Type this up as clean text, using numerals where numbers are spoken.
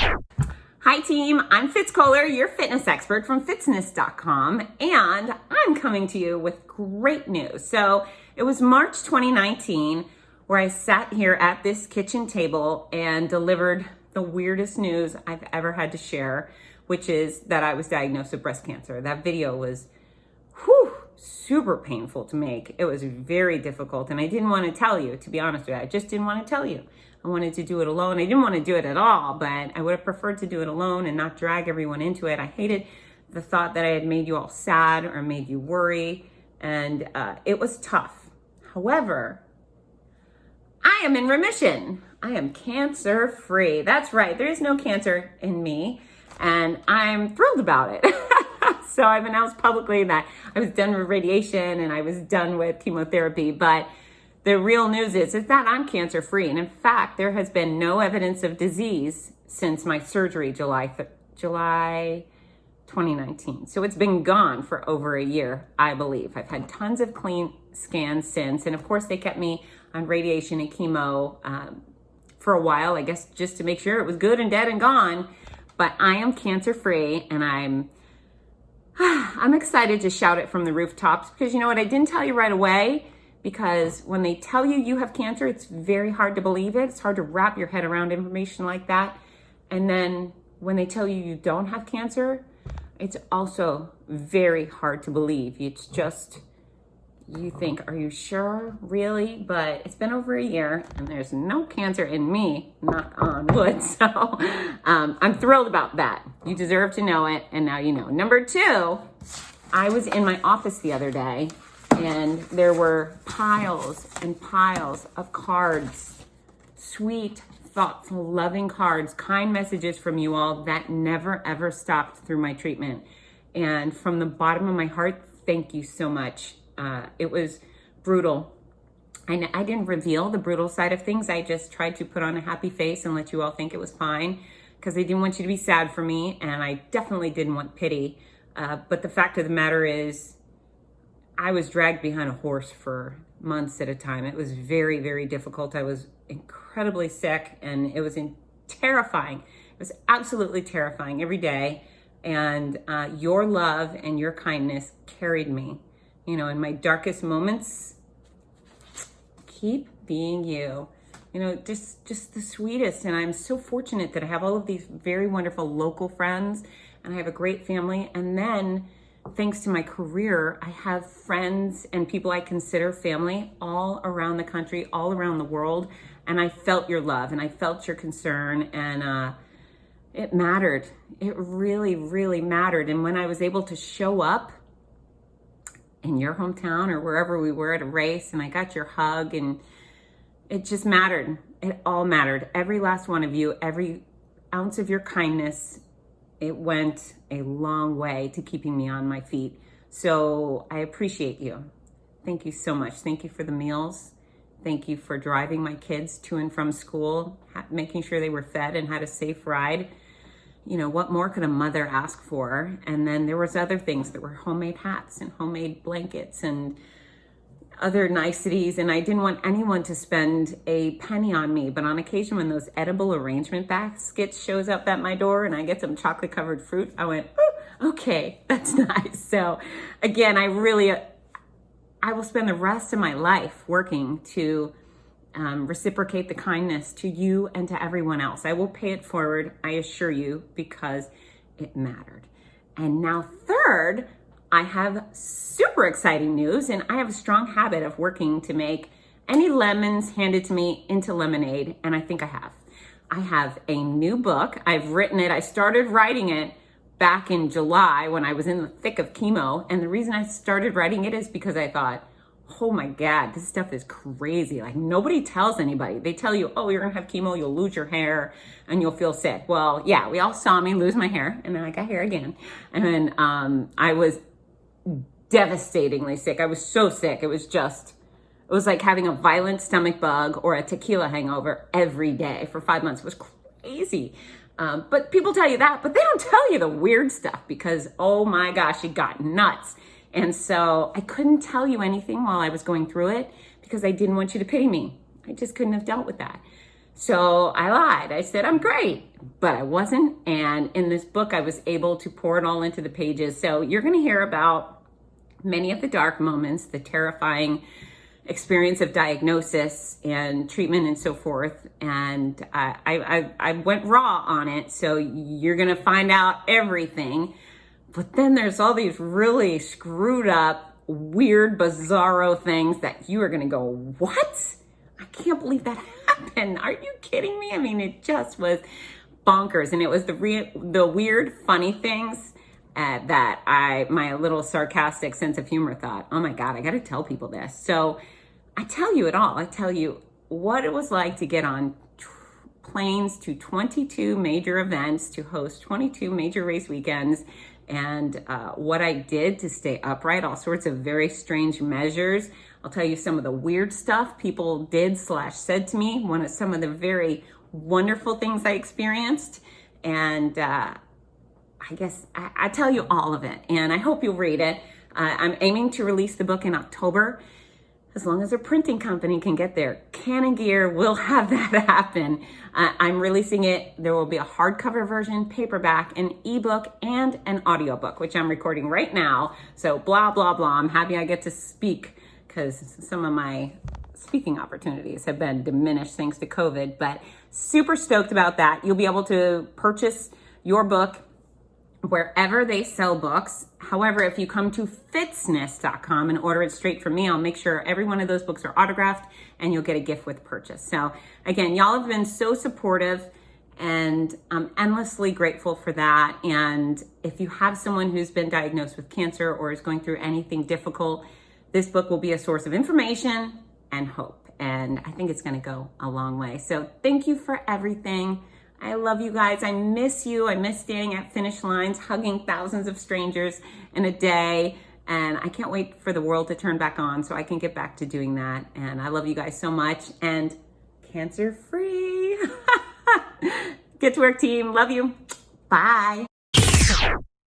Hi team, I'm Fitz Kohler, your fitness expert from fitzness.com, and I'm coming to you with great news. So it was March 2019 where I sat here at this kitchen table and delivered the weirdest news I've ever had to share, which is that I was diagnosed with breast cancer. That video was super painful to make. It was very difficult, and I didn't want to tell you, to be honest with you. I just didn't want to tell you. I wanted to do it alone. I didn't want to do it at all, but I would have preferred to do it alone and not drag everyone into it. I hated the thought that I had made you all sad or made you worry, and it was tough. However, I am in remission. I am cancer-free. That's right. There is no cancer in me, and I'm thrilled about it. So I've announced publicly that I was done with radiation and I was done with chemotherapy, but the real news is that I'm cancer-free. And in fact, there has been no evidence of disease since my surgery, July 2019. So it's been gone for over a year, I believe. I've had tons of clean scans since. And of course, they kept me on radiation and chemo for a while, I guess, just to make sure it was good and dead and gone. But I am cancer-free, and I'm excited to shout it from the rooftops, because you know what? I didn't tell you right away, because when they tell you you have cancer, it's very hard to believe it. It's hard to wrap your head around information like that. And then when they tell you you don't have cancer, it's also very hard to believe. It's just, you think, are you sure? Really? But it's been over a year and there's no cancer in me, knock on wood. So I'm thrilled about that. You deserve to know it, and now you know. Number two, I was in my office the other day, and there were piles and piles of cards, sweet, thoughtful, loving cards, kind messages from you all that never, ever stopped through my treatment. And from the bottom of my heart, thank you so much. It was brutal. And I didn't reveal the brutal side of things. I just tried to put on a happy face and let you all think it was fine, because I didn't want you to be sad for me, and I definitely didn't want pity. But the fact of the matter is, I was dragged behind a horse for months at a time. It was very, very difficult. I was incredibly sick, and it was terrifying. It was absolutely terrifying every day. And your love and your kindness carried me. You know, in my darkest moments, keep being you. You know, just the sweetest. And I'm so fortunate that I have all of these very wonderful local friends, and I have a great family. And then, thanks to my career, I have friends and people I consider family all around the country, all around the world. And I felt your love, and I felt your concern, and it mattered. It really, really mattered. And when I was able to show up in your hometown or wherever we were at a race, and I got your hug, and it just mattered. It all mattered. Every last one of you, every ounce of your kindness, it went a long way to keeping me on my feet. So I appreciate you. Thank you so much. Thank you for the meals. Thank you for driving my kids to and from school, making sure they were fed and had a safe ride. You know, what more could a mother ask for? And then there was other things. There were homemade hats and homemade blankets and other niceties. And I didn't want anyone to spend a penny on me. But on occasion, when those edible arrangement baskets shows up at my door and I get some chocolate covered fruit, I went, oh, okay, that's nice. So again, I will spend the rest of my life working to reciprocate the kindness to you and to everyone else. I will pay it forward, I assure you, because it mattered. And now third, I have super exciting news, and I have a strong habit of working to make any lemons handed to me into lemonade, and I think I have. I have a new book. I've written it. I started writing it back in July when I was in the thick of chemo, and the reason I started writing it is because I thought, oh my God, this stuff is crazy. Like, nobody tells anybody. They tell you, oh, you're gonna have chemo, you'll lose your hair, and you'll feel sick. Well, yeah, we all saw me lose my hair, and then I got hair again. And then I was devastatingly sick. I was so sick. It was like having a violent stomach bug or a tequila hangover every day for 5 months. It was crazy. But people tell you that, but they don't tell you the weird stuff, because, oh my gosh, it got nuts. And so I couldn't tell you anything while I was going through it, because I didn't want you to pity me. I just couldn't have dealt with that. So I lied. I said, I'm great, but I wasn't. And in this book, I was able to pour it all into the pages. So you're going to hear about many of the dark moments, the terrifying experience of diagnosis and treatment and so forth. And I went raw on it. So you're going to find out everything. But then there's all these really screwed up, weird, bizarro things that you are going to go, what? I can't believe that happened. Are you kidding me? I mean, it just was bonkers. And it was the weird, funny things that my little sarcastic sense of humor thought, oh my God, I got to tell people this. So I tell you it all. I tell you what it was like to get on planes to 22 major events, to host 22 major race weekends, and what I did to stay upright, all sorts of very strange measures. I'll tell you some of the weird stuff people did / said to me, some of the very wonderful things I experienced. And I guess I tell you all of it, and I hope you'll read it. I'm aiming to release the book in October. As long as a printing company can get their Canon gear, we'll have that happen. I'm releasing it. There will be a hardcover version, paperback, an ebook, and an audiobook, which I'm recording right now. So blah, blah, blah. I'm happy I get to speak because some of my speaking opportunities have been diminished thanks to COVID, but super stoked about that. You'll be able to purchase your book wherever they sell books. However, if you come to fitzness.com and order it straight from me, I'll make sure every one of those books are autographed and you'll get a gift with purchase. So again, y'all have been so supportive and I'm endlessly grateful for that. And if you have someone who's been diagnosed with cancer or is going through anything difficult, this book will be a source of information and hope. And I think it's going to go a long way. So thank you for everything. I love you guys. I miss you. I miss standing at finish lines, hugging thousands of strangers in a day. And I can't wait for the world to turn back on so I can get back to doing that. And I love you guys so much. And cancer free. Get to work, team. Love you. Bye.